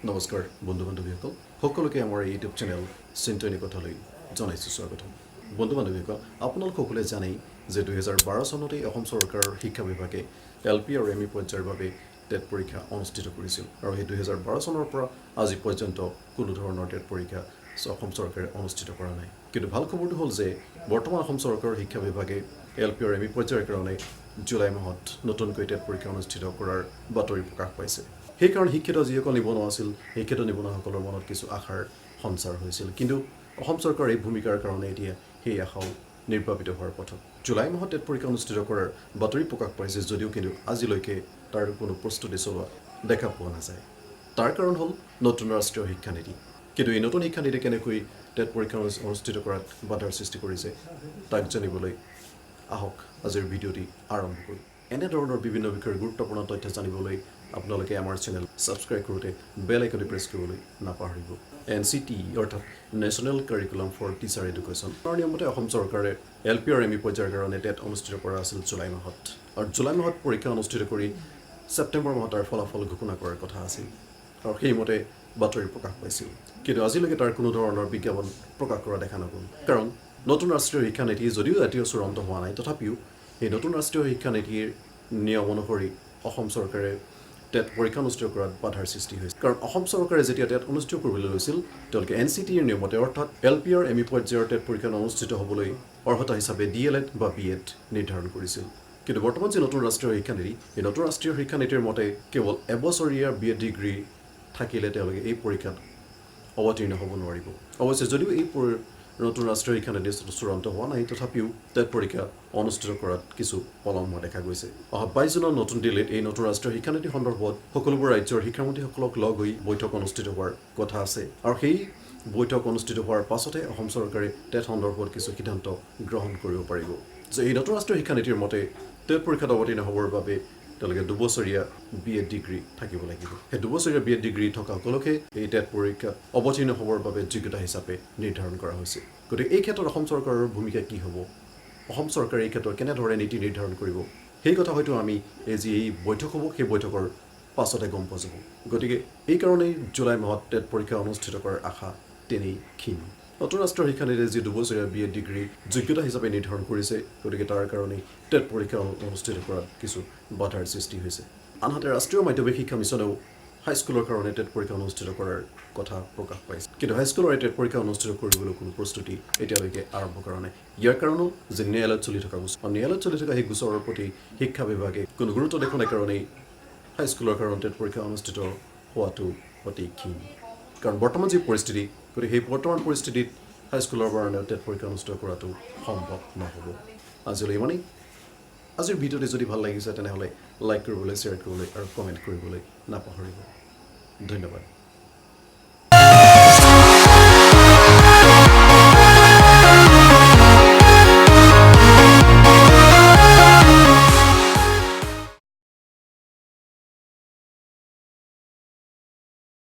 নমস্কাৰ বন্ধু-বান্ধৱীসকল সকলোকে আমাৰ ইউটিউব চেনেল চিন্তনী কথালৈ জনাইছোঁ স্বাগতম। বন্ধু-বান্ধৱীসকল আপোনালোক সকলোৱে জানেই যে 2012 চনতে অসম চৰকাৰৰ শিক্ষা বিভাগে LP আৰু ME পৰ্যায়ৰ বাবে টেট পৰীক্ষা অনুষ্ঠিত কৰিছিল আৰু এই 2012 চনৰ পৰা আজি পৰ্যন্ত কোনো ধৰণৰ টেট পৰীক্ষা অসম চৰকাৰে অনুষ্ঠিত কৰা নাই। কিন্তু ভাল খবৰটো হ'ল যে বৰ্তমান অসম চৰকাৰৰ শিক্ষা বিভাগে LP আৰু ME পৰ্যায়ৰ কাৰণে জুলাই মাহত নতুনকৈ টেট পৰীক্ষা অনুষ্ঠিত কৰাৰ বাতৰি প্ৰকাশ পাইছে। সেইকাৰণে শিক্ষিত যিসকল নিবনুৱা আছিল শিক্ষিত নিবনুৱাসকলৰ মনত কিছু আশাৰ সঞ্চাৰ হৈছিল, কিন্তু অসম চৰকাৰৰ এই ভূমিকাৰ কাৰণে এতিয়া সেই আশাও নিৰ্বাপিত হোৱাৰ পথত। জুলাই মাহত টেট পৰীক্ষা অনুষ্ঠিত কৰাৰ বাতৰি প্ৰকাশ পাইছে যদিও কিন্তু আজিলৈকে তাৰ কোনো প্ৰস্তুতি চলোৱা দেখা পোৱা নাযায়। তাৰ কাৰণ হ'ল নতুন ৰাষ্ট্ৰীয় শিক্ষানীতি। কিন্তু এই নতুন শিক্ষানীতি কেনেকৈ টেট পৰীক্ষা অনুষ্ঠিত কৰাত বাধাৰ সৃষ্টি কৰিছে তাক জানিবলৈ আহক আজিৰ ভিডিঅ'টি আৰম্ভ কৰোঁ। এনেধৰণৰ বিভিন্ন বিষয়ৰ গুৰুত্বপূৰ্ণ তথ্য জানিবলৈ আপোনালোকে আমাৰ চেনেল ছাবস্ক্ৰাইব কৰোঁতে বেল আইকনটো প্ৰেছ কৰিবলৈ নাপাহৰিব। NCTE অৰ্থাৎ national curriculum for teacher education নিয়মতে অসম চৰকাৰে LP আৰু ME পৰ্যায়ৰ কাৰণে টেট অনুষ্ঠিত কৰা আছিল জুলাই মাহত, আৰু জুলাই মাহত পৰীক্ষা অনুষ্ঠিত কৰি ছেপ্টেম্বৰ মাহত তাৰ ফলাফল ঘোষণা কৰাৰ কথা আছিল আৰু সেইমতে বাতৰি প্ৰকাশ পাইছিল। কিন্তু আজিলৈকে তাৰ কোনো ধৰণৰ বিজ্ঞাপন প্ৰকাশ কৰা দেখা নগ'ল, কাৰণ নতুন ৰাষ্ট্ৰীয় শিক্ষানীতি যদিও এতিয়াও চূড়ান্ত হোৱা নাই, তথাপিও এই নতুন ৰাষ্ট্ৰীয় শিক্ষানীতিৰ নিয়ম অনুসৰি অসম চৰকাৰে টেট পৰীক্ষা অনুষ্ঠিত কৰাত বাধাৰ সৃষ্টি হৈছে। কাৰণ অসম চৰকাৰে যেতিয়া টেট অনুষ্ঠিত কৰিবলৈ লৈছিল তেওঁলোকে NCTEৰ নিয়মতে অৰ্থাৎ LP আৰু ME পৰ্যায়ৰ টেট পৰীক্ষা অনুষ্ঠিত হ'বলৈ অৰ্হতা হিচাপে DLED বা B.Ed নিৰ্ধাৰণ কৰিছিল। কিন্তু বৰ্তমান যি নতুন ৰাষ্ট্ৰীয় শিক্ষানীতি, এই নতুন ৰাষ্ট্ৰীয় শিক্ষানীতিৰ মতে কেৱল এবছৰীয়া B.Ed ডিগ্ৰী থাকিলে তেওঁলোকে এই পৰীক্ষাত অৱতীৰ্ণ হ'ব নোৱাৰিব। অৱশ্যে যদিও এই নতুন ৰাষ্ট্ৰীয় শিক্ষানীতি চূড়ান্ত হোৱা নাই, তথাপিও টেট পৰীক্ষা অনুষ্ঠিত কৰাত কিছু পলম হোৱা দেখা গৈছে। অহা 22 জুনত নতুন দিল্লীত এই নতুন ৰাষ্ট্ৰীয় শিক্ষানীতি সন্দৰ্ভত সকলোবোৰ ৰাজ্যৰ শিক্ষামন্ত্ৰীসকলক লগ হৈ বৈঠক অনুষ্ঠিত হোৱাৰ কথা আছে, আৰু সেই বৈঠক অনুষ্ঠিত হোৱাৰ পাছতে অসম চৰকাৰে টেট সন্দৰ্ভত কিছু সিদ্ধান্ত গ্ৰহণ কৰিব পাৰিব। যে এই নতুন ৰাষ্ট্ৰীয় শিক্ষানীতিৰ মতে টেট পৰীক্ষাত অৱতীৰ্ণ হ'বৰ বাবে তেওঁলোকে দুবছৰীয়া B.Ed ডিগ্ৰী থাকিব লাগিব। সেই দুবছৰীয়া B.Ed ডিগ্ৰী থকা সকলোকে এই টেট পৰীক্ষাত অৱতীৰ্ণ হ'বৰ বাবে যোগ্যতা হিচাপে নিৰ্ধাৰণ কৰা হৈছে। গতিকে এই ক্ষেত্ৰত অসম চৰকাৰৰ ভূমিকা কি হ'ব, অসম চৰকাৰে এই ক্ষেত্ৰত কেনেধৰণে নীতি নিৰ্ধাৰণ কৰিব, সেই কথা হয়তো আমি এই বৈঠক হ'ব সেই বৈঠকৰ পাছতে গম পোৱা যাব। গতিকে এই কাৰণেই জুলাই মাহত টেট পৰীক্ষা অনুষ্ঠিত কৰাৰ আশা তেনেই ক্ষীণ। নতুন ৰাষ্ট্ৰীয় শিক্ষানীতিয়ে যি দুবছৰীয়া B.Ed ডিগ্ৰী যোগ্যতা হিচাপে নিৰ্ধাৰণ কৰিছে, গতিকে তাৰ কাৰণেই টেট পৰীক্ষা অনুষ্ঠিত কৰাত কিছু বাধাৰ সৃষ্টি হৈছে। আনহাতে ৰাষ্ট্ৰীয় মাধ্যমিক শিক্ষা মিছনেও হাইস্কুলৰ কাৰণে টেট পৰীক্ষা অনুষ্ঠিত কৰাৰ কথা প্ৰকাশ পাইছে, কিন্তু হাইস্কুলৰ এই টেট পৰীক্ষা অনুষ্ঠিত কৰিবলৈ কোনো প্ৰস্তুতি এতিয়ালৈকে আৰম্ভ কৰা নাই। ইয়াৰ কাৰণো যে ন্যায়ালয়ত চলি থকা সেই গোচৰৰ প্ৰতি শিক্ষা বিভাগে কোনো গুৰুত্ব দেখুৱাই কাৰণেই হাইস্কুলৰ কাৰণে টেট পৰীক্ষা অনুষ্ঠিত হোৱাটো অতি ক্ষীণ। কাৰণ বৰ্তমান যি পৰিস্থিতি, গতিকে সেই বৰ্তমান পৰিস্থিতিত হাইস্কুলৰ কাৰণে টেট পৰীক্ষা অনুষ্ঠিত কৰাটো সম্ভৱ নহ'ব। আজিলৈ ইমানেই। আজিৰ ভিডিঅ'টি যদি ভাল লাগিছে তেনেহ'লে লাইক কৰিবলৈ, শ্বেয়াৰ কৰিবলৈ আৰু কমেণ্ট কৰিবলৈ নাপাহৰিব। ধন্যবাদ।